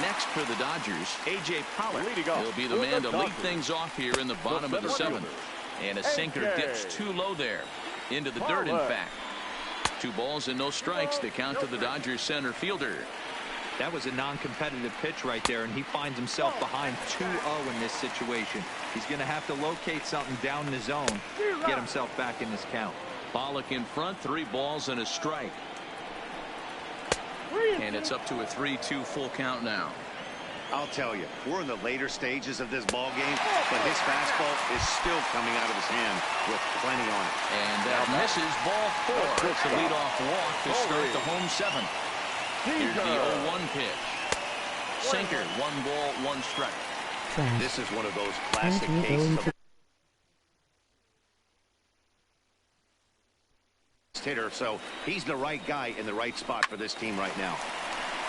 Next for the Dodgers, A.J. Pollock. He'll be the man to lead things off here in the bottom of the seventh. And a sinker dips too low there. Into the dirt, in fact. 2 balls and no strikes to count to the Dodgers center fielder. That was a non-competitive pitch right there, and he finds himself behind 2-0 in this situation. He's going to have to locate something down in the zone, get himself back in this count. Pollock in front, 3 balls and a strike. And it's up to a 3-2 full count now. I'll tell you, we're in the later stages of this ball game, but his fastball is still coming out of his hand with plenty on it. And that misses ball 4. It's a leadoff walk to start the home 7th. Here's the 0-1 pitch. Sinker, 1 ball, 1 strike. This is one of those classic cases of hitter, so he's the right guy in the right spot for this team right now.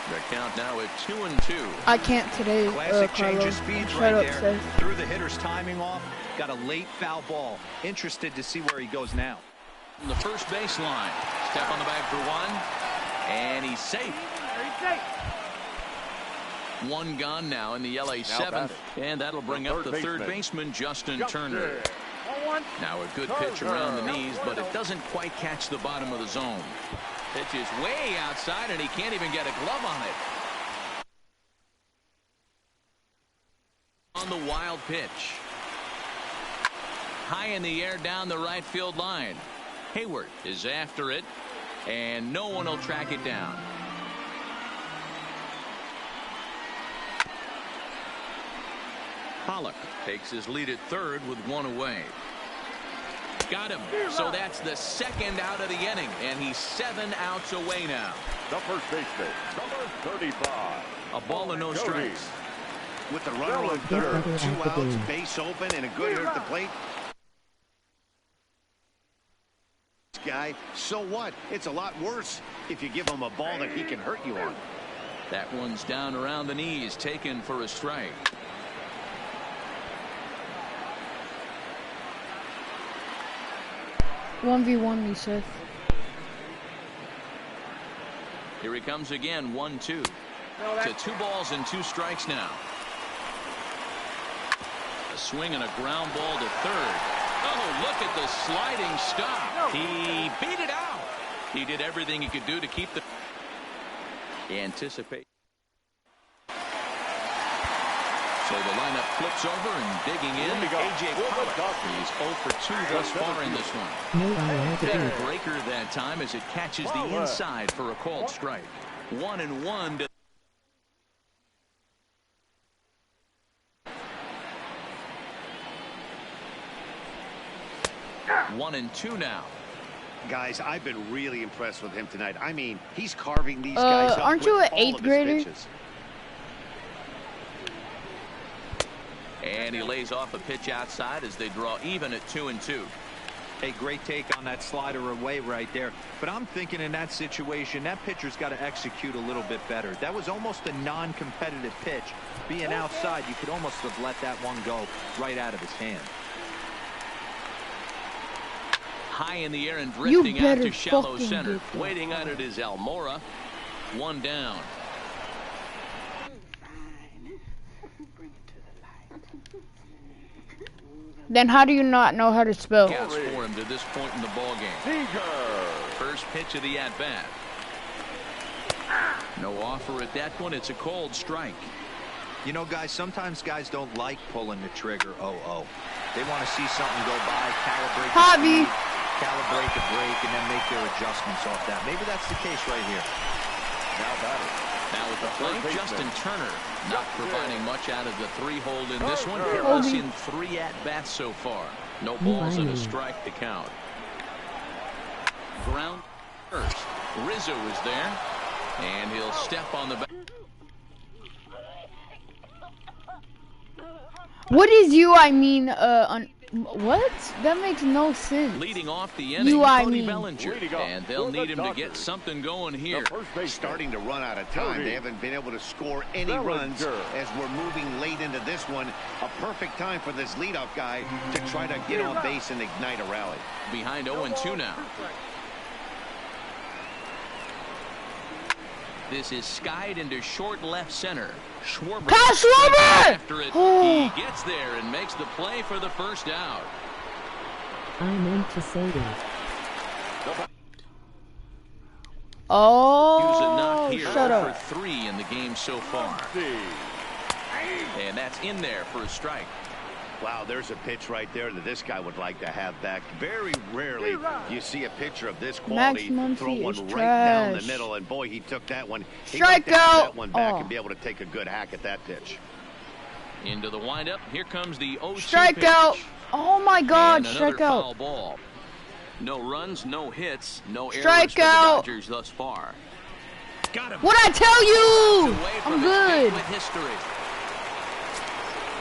The count now at 2-2. I can't today. Classic change of speeds right there. Says. Threw the hitter's timing off. Got a late foul ball. Interested to see where he goes now. From the first baseline. Step on the bag for 1. And he's safe. 1 gone now in the LA 7th. And that'll bring up the third baseman, Justin Turner. Now a good pitch around the knees, but it doesn't quite catch the bottom of the zone. Pitch is way outside, and he can't even get a glove on it. On the wild pitch. High in the air down the right field line. Hayward is after it, and no one will track it down. Pollock takes his lead at third with 1 away. Got him. So that's the 2nd out of the inning, and he's 7 outs away now. The first baseman, number 35. A ball and no strikes. With the runner on third, 2 outs, base open, and a good hitter at the plate. Guy, so what? It's a lot worse if you give him a ball that he can hurt you on. That one's down around the knees, taken for a strike. One v one, he said. Here he comes again, 1-2. To 2 balls and 2 strikes now. A swing and a ground ball to third. Oh, look at the sliding stop. He beat it out. He did everything he could do to keep the anticipate. So the lineup flips over and digging in. A.J. Pollock. He's 0 for 2 thus far in this one. Big breaker that time as it catches the inside for a called strike. 1-1 to 1-2 now. Guys, I've been really impressed with him tonight. I mean, he's carving these guys up. Aren't you an 8th grader? Pitches. And he lays off a pitch outside as they draw even at 2-2. A great take on that slider away right there. But I'm thinking in that situation, that pitcher's got to execute a little bit better. That was almost a non-competitive pitch. Being outside, you could almost have let that one go right out of his hand. High in the air and drifting out to shallow center. Waiting on it is Almora. 1 down. Then how do you not know how to spell? Counts for him to this point in the ball game. First pitch of the at-bat. No offer at that one. It's a cold strike. You know, guys, sometimes guys don't like pulling the trigger 0-0. They want to see something go by, calibrate the speed, calibrate the break, and then make their adjustments off that. Maybe that's the case right here. Now with the plate, Justin Turner not providing much out of the 3-hole in this one. Careless in 3 at-bats so far. No balls and a strike to count. Ground first. Rizzo is there, and he'll step on the back. What is you? I mean, what? That makes no sense. Leading off the inning, Cody Bellinger, and they'll need him to get something going here. Starting to run out of time. They haven't been able to score any runs as we're moving late into this one. A perfect time for this leadoff guy to try to get on base and ignite a rally. Behind 0-2 now. This is skied into short left center. Schwarber after it. He gets there and makes the play for the first out. I meant to say that. Oh, shut up. For 3 in the game so far. And that's in there for a strike. Wow, there's a pitch right there that this guy would like to have back. Very rarely you see a pitcher of this quality throw one right down the middle, and boy, he took that one. Strike He got out. that one back and be able to take a good hack at that pitch. Into the windup. Here comes the 0-2 strike out. Oh my God, strike out. Foul ball. No runs, no hits, no errors strike for out. the Dodgers thus far. Got him. What'd I tell you? I'm good. History.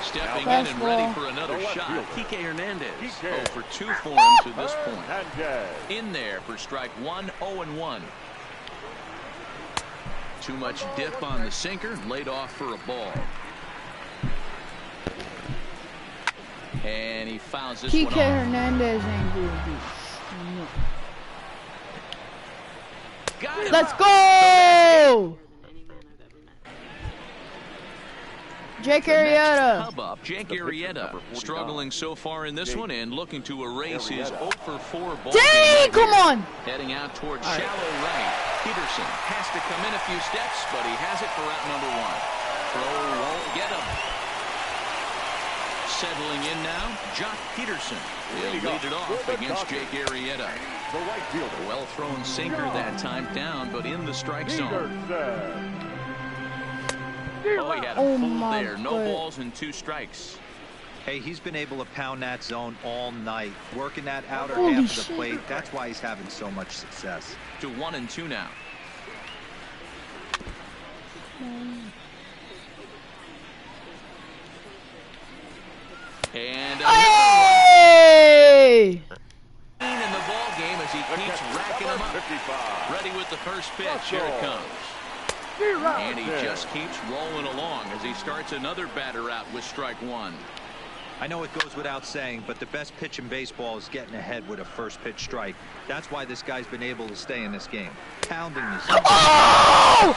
Stepping in and ready for another shot. Kike Hernandez. 0 for 2 for him to this point. In there for strike 1, 0-1. Too much dip on the sinker, laid off for a ball. And he fouls this one off. Kike Hernandez ain't good. Let's go! Jake Arrieta. Jake Arrieta struggling so far in this one and looking to erase his 0 for 4 ball. Dang, come on! Heading out towards shallow right. Peterson has to come in a few steps, but he has it for out number 1. Throw won't get him. Settling in now, Jock Peterson. He'll lead it off against Jake Arrieta. Well thrown sinker that time down, but in the strike zone. Oh, he had a fool there. No balls and 2 strikes. Hey, he's been able to pound that zone all night, working that outer half of the plate. That's why he's having so much success. To 1-2 now. And hey! In the ball game as he keeps racking them up. Ready with the first pitch. Here it comes. And he just keeps rolling along as he starts another batter out with strike 1. I know it goes without saying, but the best pitch in baseball is getting ahead with a first pitch strike. That's why this guy's been able to stay in this game. Pounding this. Oh!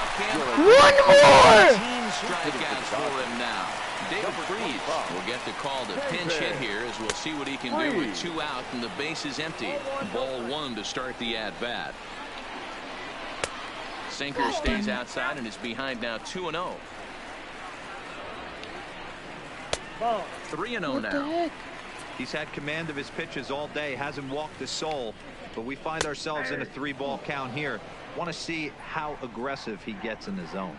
One more! 18 strikeouts for him now. David Freese will get the call to pinch hit here as we'll see what he can do with 2 out and the base is empty. Ball 1 to start the at-bat. Sinker stays outside and is behind now 2-0. 3-0 now. He's had command of his pitches all day, hasn't walked a soul, but we find ourselves in a 3-ball count here. Want to see how aggressive he gets in the zone.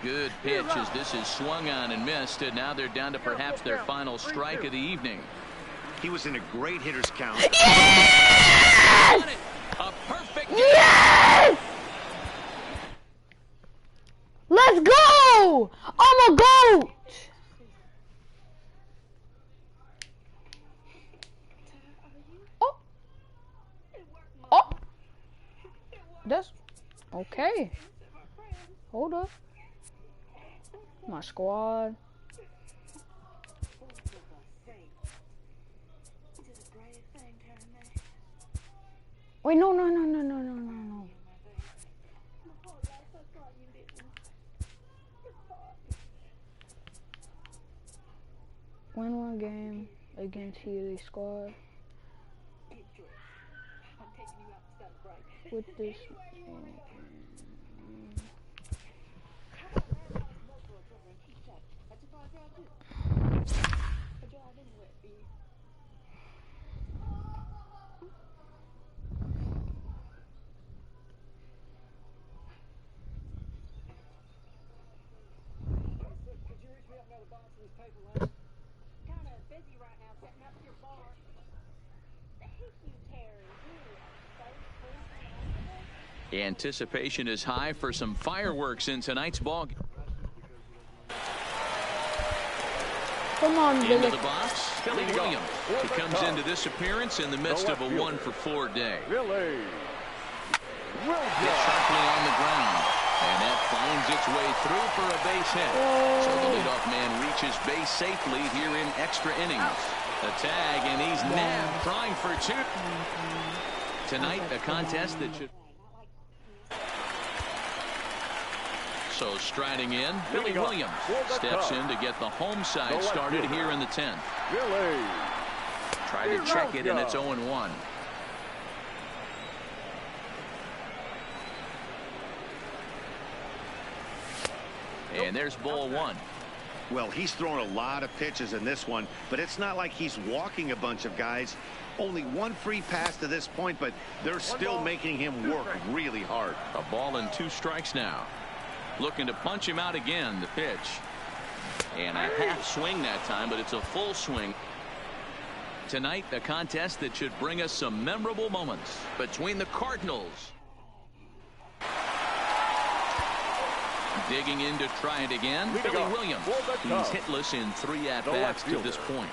Good pitch as this is swung on and missed, and now they're down to perhaps their final strike of the evening. He was in a great hitter's count. Yes! A perfect. Yes! Let's go! I'm a GOAT! Oh. Oh. That's okay. Hold up. My squad. Wait, no. Win one game against Healy squad. With this. Anticipation is high for some fireworks in tonight's ball. Come on, Billy. Into the box, Billy Williams. He comes into this appearance in the midst of a 1-for-4 day. Billy Hit sharply on the ground, and that finds its way through for a base hit. So the leadoff man reaches base safely here in extra innings. The tag, and he's nabbed, trying for 2. Tonight, a contest that should. So striding in, Billy Williams steps in to get the home side started here in the 10th. Try to check it, and it's 0-1. And there's ball 1. Well, he's thrown a lot of pitches in this one, but it's not like he's walking a bunch of guys. Only one free pass to this point, but they're still making him work really hard. A ball and 2 strikes now. Looking to punch him out again. The pitch. And a half swing that time, but it's a full swing. Tonight, a contest that should bring us some memorable moments between the Cardinals. Digging in to try it again, Billy Williams. He's hitless in 3 at-bats to this point.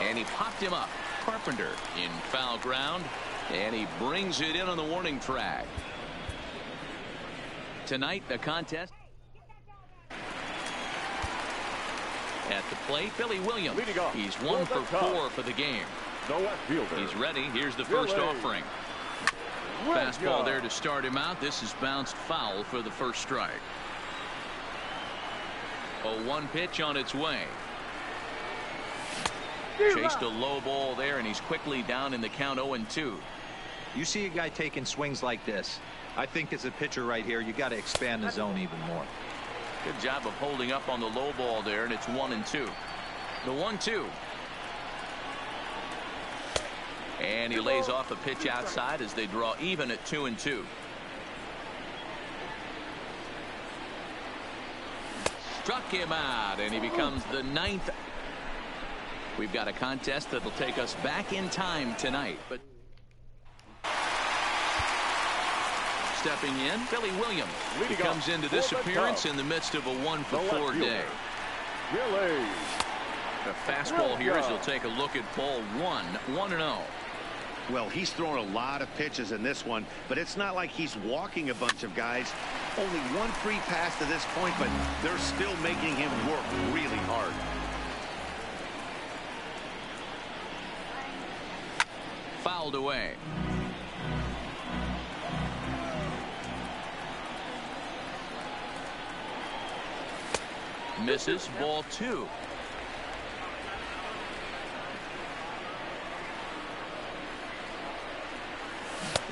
And he popped him up. Carpenter in foul ground, and he brings it in on the warning track. Tonight, the contest. At the plate, Billy Williams. He's 1 for 4 for the game. He's ready. Here's the first offering. Fastball there to start him out. This is bounced foul for the first strike. A 1 pitch on its way. Chased a low ball there, and he's quickly down in the count 0-2. You see a guy taking swings like this. I think as a pitcher right here, you got to expand the zone even more. Good job of holding up on the low ball there, and it's 1-2. The 1-2. And he lays off a pitch outside as they draw even at 2-2. Struck him out, and he becomes the 9th. We've got a contest that'll take us back in time tonight. But stepping in, Billy Williams. He comes into this appearance in the midst of a 1 for 4 day. The fastball here as he'll take a look at ball 1, 1-0. Well, he's thrown a lot of pitches in this one, but it's not like he's walking a bunch of guys. Only 1 free pass to this point, but they're still making him work really hard. Fouled away. Misses, ball 2.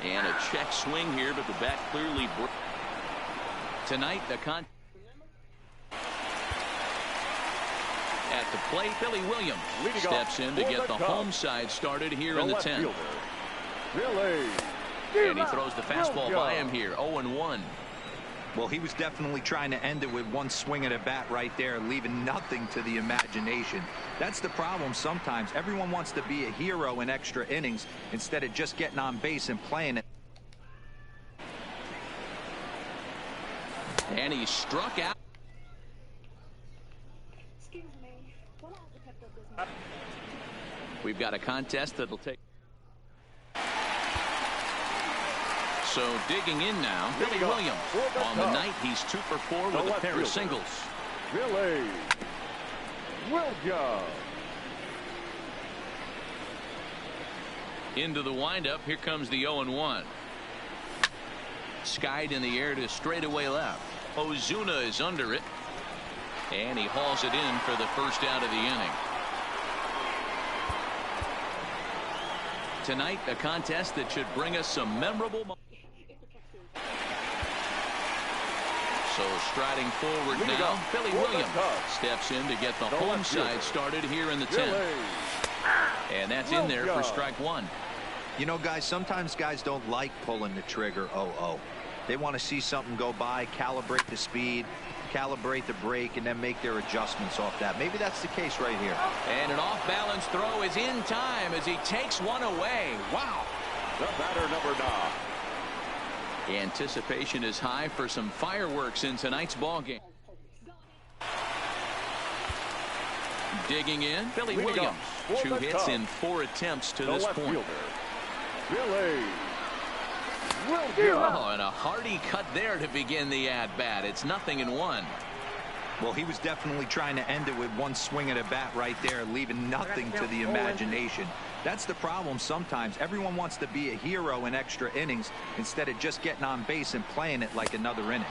And a check swing here, but the bat clearly broke. Tonight, the at the plate, Billy Williams steps in to get the home side started here in the 10th. And he throws the fastball by him here, 0-1. Well, he was definitely trying to end it with 1 swing at a bat right there, leaving nothing to the imagination. That's the problem sometimes. Everyone wants to be a hero in extra innings instead of just getting on base and playing it. And he struck out. We've got a contest that'll take. So digging in now, Billy Williams. On the night, he's 2 for 4 with a pair of singles. Billy Williams. Into the windup, here comes the 0-1. Skied in the air to straightaway left. Ozuna is under it. And he hauls it in for the first out of the inning. Tonight, a contest that should bring us some memorable moments. So striding forward now, Billy Williams steps in to get the home side started here in the 10th. And that's in there for strike 1. You know, guys, sometimes guys don't like pulling the trigger 0-0. They want to see something go by, calibrate the speed, calibrate the brake, and then make their adjustments off that. Maybe that's the case right here. And an off-balance throw is in time as he takes one away. Wow. The batter, number 9. Anticipation is high for some fireworks in tonight's ball game. Digging in, Billy Williams. 2 hits in 4 attempts to this point. Billy Williams. Oh, and a hearty cut there to begin the at-bat. It's 0-1. Well, he was definitely trying to end it with one swing of the bat right there, leaving nothing to the imagination. That's the problem sometimes. Everyone wants to be a hero in extra innings instead of just getting on base and playing it like another inning.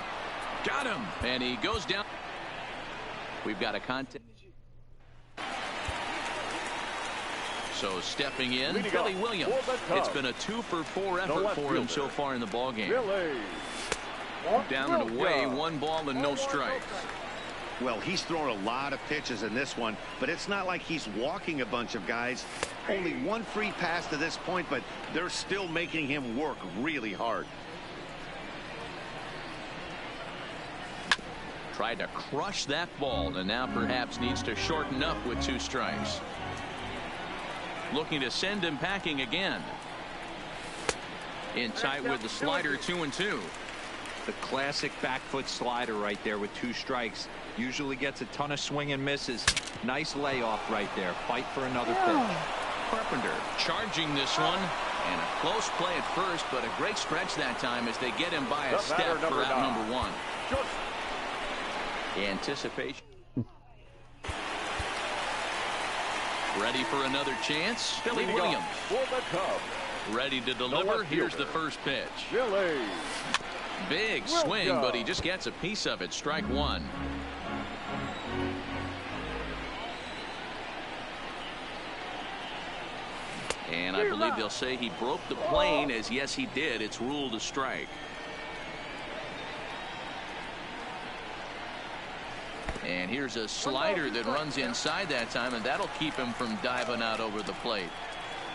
Got him. And he goes down. We've got a contest. So stepping in, Billy Williams. It's been a 2-for-4 effort for him so far in the ballgame. Down and away, 1 ball and no strikes. Well, he's thrown a lot of pitches in this one, but it's not like he's walking a bunch of guys. Only 1 free pass to this point, but they're still making him work really hard. Tried to crush that ball, and now perhaps needs to shorten up with 2 strikes. Looking to send him packing again. In tight with the slider, 2-2. The classic back foot slider right there with 2 strikes. Usually gets a ton of swing and misses. Nice layoff right there. Fight for another pitch. Carpenter charging this one. And a close play at first, but a great stretch that time as they get him by a step for out number 1. Anticipation. Ready for another chance. Billy Williams. Ready to deliver. Here's the first pitch. Big swing, but he just gets a piece of it. Strike 1. And I believe they'll say he broke the plane, as yes he did. It's ruled a strike. And here's a slider that runs inside that time, and that'll keep him from diving out over the plate.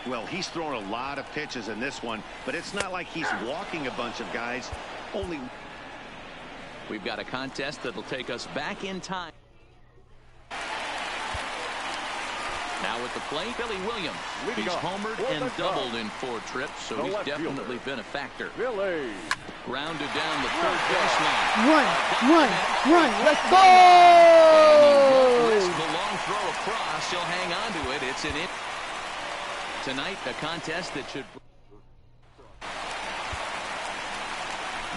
Well, he's thrown a lot of pitches in this one, but it's not like he's walking a bunch of guys. We've got a contest that'll take us back in time. Now at the plate, Billy Williams. He's homered and doubled in 4 trips, so he's definitely been a factor. Grounded down the third baseline. Run. Let's go! Risk the long throw across. He'll hang on to it. It's an in. Tonight, a contest that should.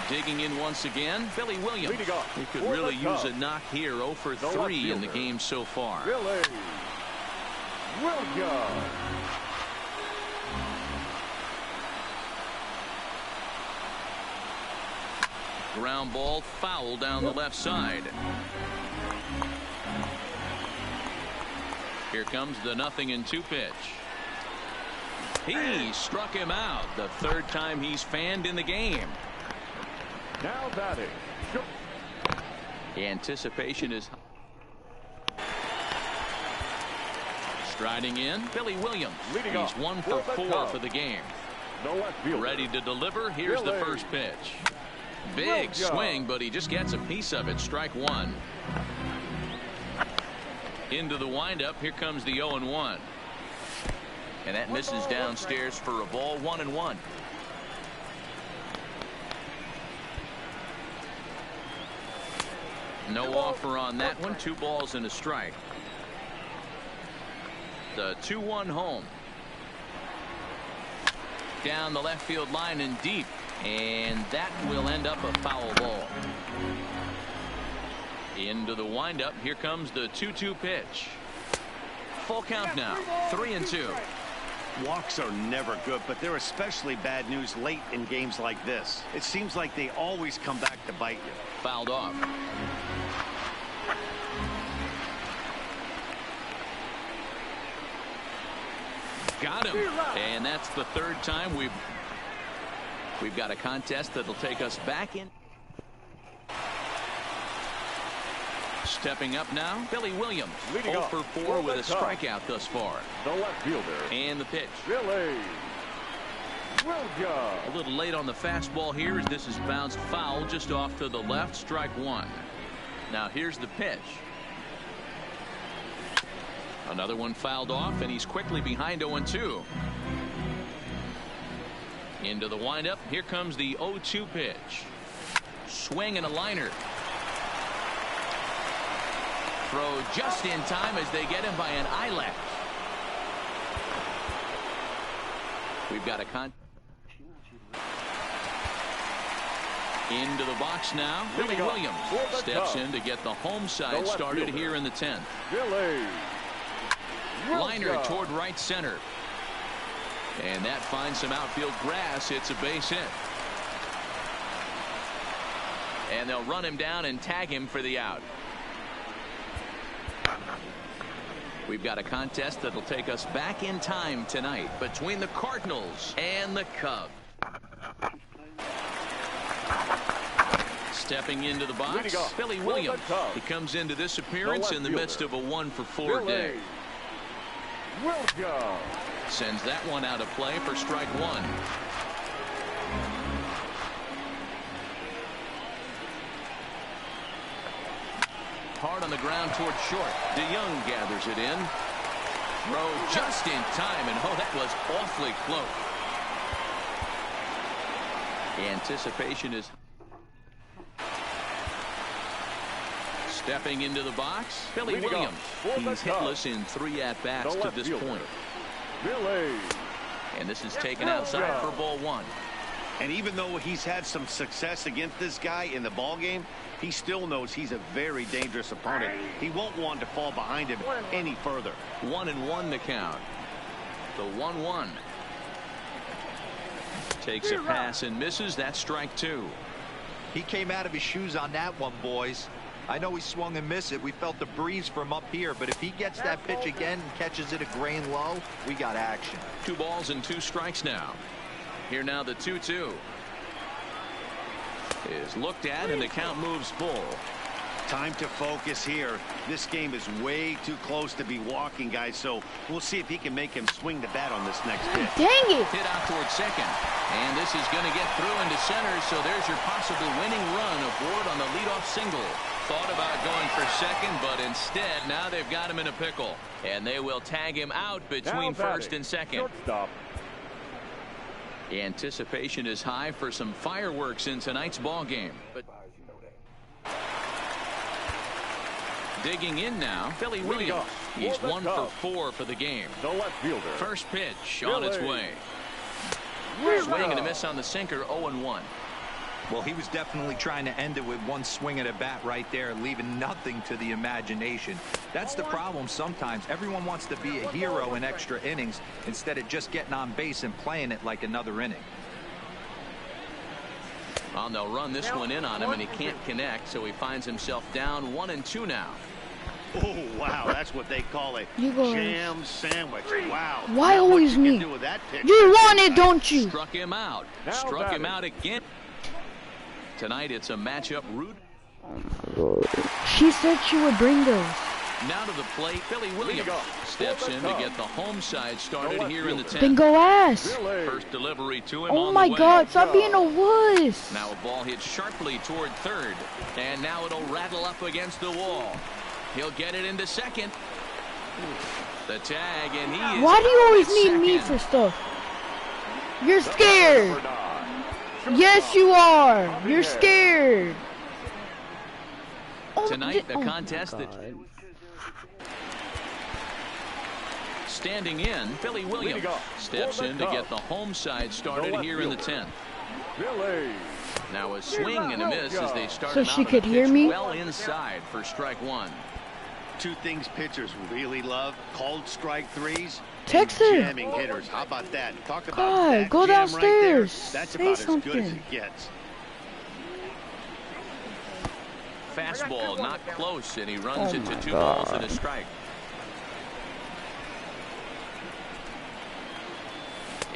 Digging in once again, Billy Williams. He could really use a knock here. 0 for 3 in the game so far. Ground ball foul down the left side. Here comes the 0-2 pitch. He struck him out. The 3rd time he's fanned in the game. Now batting. The anticipation is striding in. Billy Williams. He's 1 for 4 for the game. Ready to deliver. Here's the first pitch. Big swing, but he just gets a piece of it. Strike 1. Into the windup. Here comes the 0-1. And that misses downstairs for a ball. 1-1. No offer on that one. 2 balls and a strike. The 2-1 home. Down the left field line and deep. And that will end up a foul ball. Into the windup. Here comes the 2-2 pitch. Full count now. 3-2. Walks are never good, but they're especially bad news late in games like this. It seems like they always come back to bite you. Fouled off. Got him. And that's the 3rd time we've got a contest that'll take us back in. Stepping up now, Billy Williams. 0 for 4 with a strikeout thus far. The left fielder. And the pitch. Billy A little late on the fastball here as this is bounced foul just off to the left. Strike 1. Now here's the pitch. Another one fouled off, and he's quickly behind 0-2. Into the windup. Here comes the 0-2 pitch. Swing and a liner. Throw just in time as they get him by an eyelash. We've got a Into the box now. Billy Williams steps in to get the home side started here in the 10th. Liner toward right center. And that finds some outfield grass. It's a base hit. And they'll run him down and tag him for the out. We've got a contest that'll take us back in time tonight between the Cardinals and the Cubs. Stepping into the box, Billy Williams. He comes into this appearance in the midst of a 1-for-4 day. Sends that one out of play for strike one. Hard on the ground toward short. DeYoung gathers it in. Throw just in time, and oh, that was awfully close. Anticipation is stepping into the box. Billy Williams. He's hitless in 3 at-bats to this point. And this is taken outside for ball 1. And even though he's had some success against this guy in the ball game, he still knows he's a very dangerous opponent. He won't want to fall behind him any further. 1-1 the count. The 1-1. Takes a pass and misses. That's strike 2. He came out of his shoes on that one, boys. I know he swung and missed it. We felt the breeze from up here, but if he gets that pitch again and catches it a grain low, we got action. 2 balls and 2 strikes now. Here now the 2-2 is looked at, and the count moves full. Time to focus here. This game is way too close to be walking, guys, so we'll see if he can make him swing the bat on this next pitch. Dang it! Hit out toward second, and this is going to get through into center, so there's your possible winning run aboard on the leadoff single. Thought about going for second, but instead now they've got him in a pickle, and they will tag him out between first and second. Shortstop. Anticipation is high for some fireworks in tonight's ball game. But digging in now, Billy Williams. He's 1-for-4 for the game. The left fielder. First pitch on its way. Swing and a miss on the sinker. 0-1. Well, he was definitely trying to end it with one swing at a bat right there, leaving nothing to the imagination. That's the problem sometimes. Everyone wants to be a hero in extra innings instead of just getting on base and playing it like another inning. Well, they'll run this one in on him, and he can't connect, so he finds himself down 1-2 now. Oh, wow, that's what they call a jam sandwich. Wow. Why always me? You want it, don't you? Struck him out. Struck him out again. Tonight it's a matchup root. She said she would bring those. Now to the plate, Billy Williams steps in to get the home side started here in the 10th. Then go ass. First delivery to him. Oh my God, stop being a wuss. Now a ball hit sharply toward third, and now it'll rattle up against the wall. He'll get it into second. The tag, and he is. Why do you always need me for stuff? You're scared. Yes, you are. You're scared. Tonight, the contest that standing in, Billy Williams steps in to get the home side started here in the 10th. Now a swing and a miss as they start so she could hear me well inside for strike 1. 2 things pitchers really love: cold strike threes. Text her. Jamming hitters. How about that? Talk about God, that go jam downstairs. Right there. That's Say about something. as good as it gets. Fastball not close, and he runs it to 2 balls and a strike.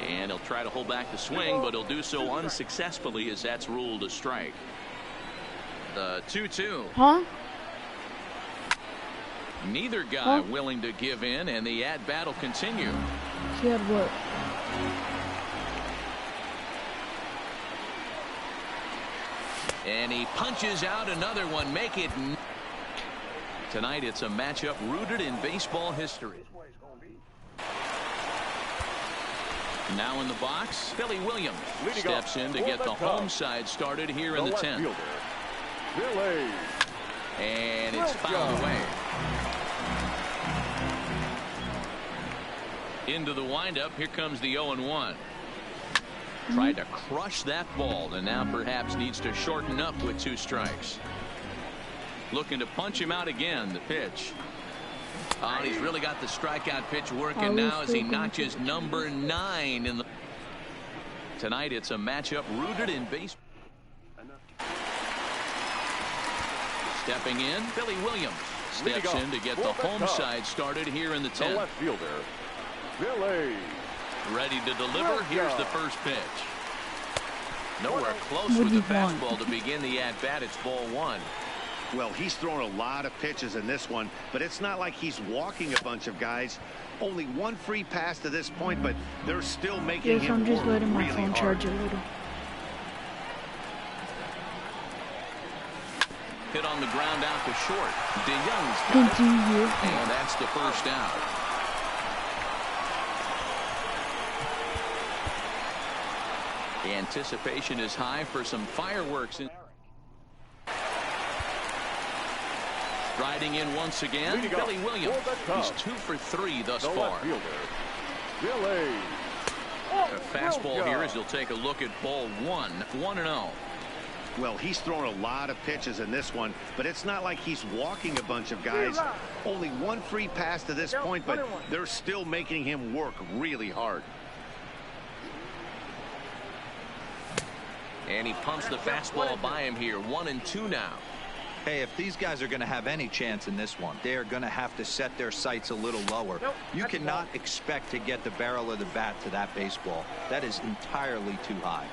And he'll try to hold back the swing, but he'll do so unsuccessfully as that's ruled a strike. The 2-2. Huh? Neither guy willing to give in, and the at-bat will continue. She had what? And he punches out another one. Make it. Tonight it's a matchup rooted in baseball history. Now in the box, Billy Williams steps in to get the home side started here in the 10th. And it's fouled away. Into the windup. Here comes the 0-1. Tried to crush that ball, and now perhaps needs to shorten up with 2 strikes. Looking to punch him out again. The pitch. Oh, he's really got the strikeout pitch working now as he notches number 9 in the. Tonight it's a matchup rooted in baseball. Stepping in, Billy Williams steps in to get the home side started here in the 10th. The left fielder, Billy. Ready to deliver. Here's the first pitch. Nowhere close with the fastball to begin the at-bat. It's ball 1. Well, he's thrown a lot of pitches in this one, but it's not like he's walking a bunch of guys. Only 1 free pass to this point, but they're still making him I'm just work letting my really phone hard. charge a little. Hit on the ground out to short. DeYoung's got Thank it. you. And that's the first out. The anticipation is high for some fireworks. Riding in once again, Billy Williams. He's 2 for 3 thus far. Billy. A fastball here as he'll take a look at ball 1. 1-0. Well, he's thrown a lot of pitches in this one, but it's not like he's walking a bunch of guys. Only 1 free pass to this point, but they're still making him work really hard. And he pumps the fastball by him here. 1-2 now. Hey, if these guys are going to have any chance in this one, they are going to have to set their sights a little lower. You cannot expect to get the barrel of the bat to that baseball. That is entirely too high.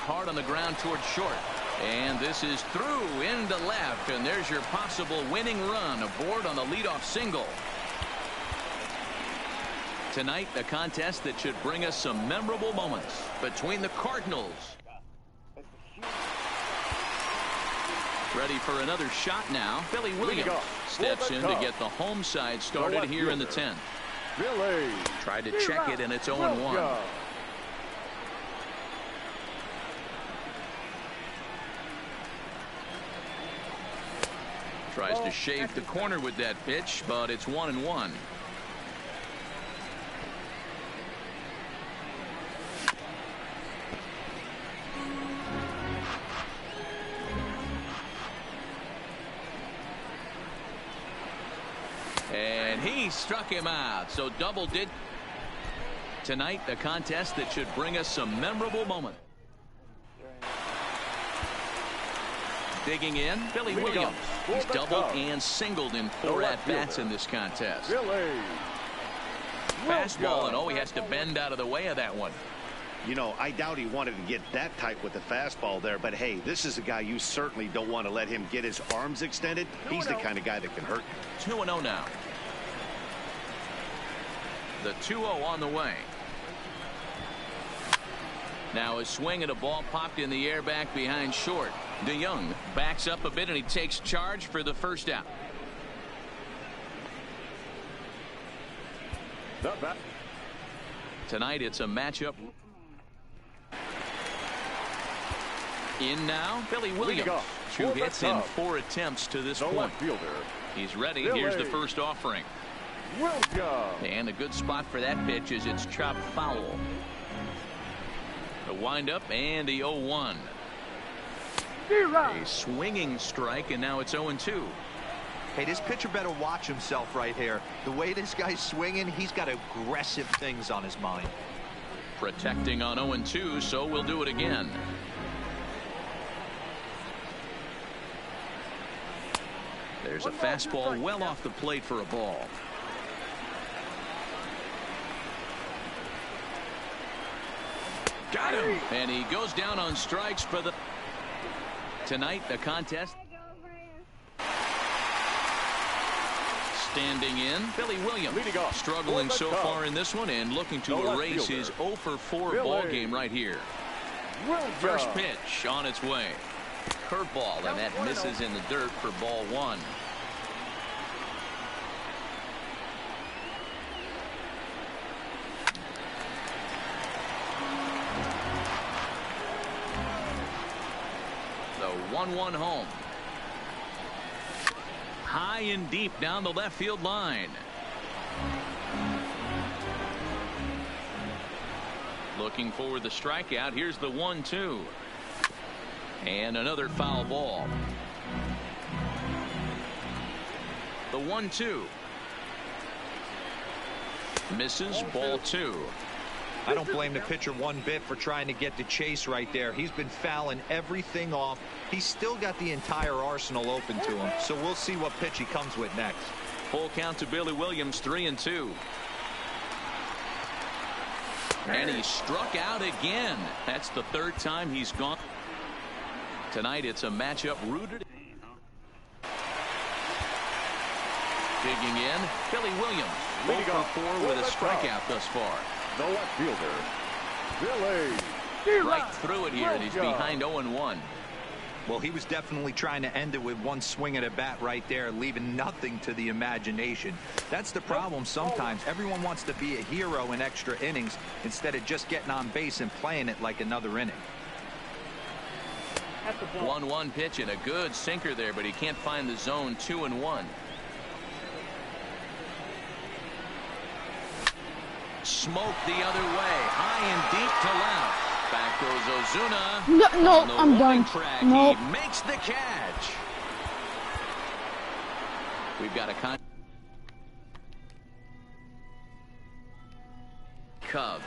Hard on the ground towards short. And this is through into left. And there's your possible winning run aboard on the leadoff single. Tonight, a contest that should bring us some memorable moments between the Cardinals. Ready for another shot now. Billy Williams steps in to get the home side started here in the 10th. Billy. Tried to check it, and it's 0-1. Tries to shave the corner with that pitch, but it's 1-1. And he struck him out. So double did. Tonight, a contest that should bring us some memorable moments. Digging in, Billy Williams. He's doubled and singled in 4 at-bats in this contest. Fastball, and he has to bend out of the way of that one. You know, I doubt he wanted to get that tight with the fastball there, but hey, this is a guy you certainly don't want to let him get his arms extended. He's the kind of guy that can hurt. 2-0 now. The 2-0 on the way. Now a swing at a ball popped in the air back behind short. DeYoung backs up a bit and he takes charge for the first out. Tonight it's a matchup. In now, Billy Williams. 2 hits in 4 attempts to this point. He's ready. Here's the first offering. And a good spot for that pitch is it's chopped foul. The windup and the 0-1. A swinging strike, and now it's 0-2. Hey, this pitcher better watch himself right here. The way this guy's swinging, he's got aggressive things on his mind. Protecting on 0-2, so we'll do it again. There's a fastball well off the plate for a ball. Got him. And he goes down on strikes for the. Tonight, the contest. Standing in, Billy Williams. Struggling so far in this one and looking to erase his 0-for-4 ball game right here. First pitch on its way. Curveball, and that misses in the dirt for ball 1. The 1-1 home. High and deep down the left field line. Looking for the strikeout. Here's the 1-2. And another foul ball. The 1-2. Misses, ball 2. I don't blame the pitcher one bit for trying to get the chase right there. He's been fouling everything off. He's still got the entire arsenal open to him. So we'll see what pitch he comes with next. Full count to Billy Williams, 3-2. And he struck out again. That's the third time he's gone. Tonight it's a matchup rooted. Digging in, Billy Williams. 0 for 4 with a strikeout thus far. The left fielder, Billy. Right through it here, and he's behind 0-1. Well, he was definitely trying to end it with one swing at a bat right there, leaving nothing to the imagination. That's the problem sometimes. Everyone wants to be a hero in extra innings instead of just getting on base and playing it like another inning. 1-1 pitch and a good sinker there, but he can't find the zone. 2-1. Smoke the other way, high and deep to left. Back goes Ozuna. No, I'm done. Nope. He makes the catch. We've got a Cubs.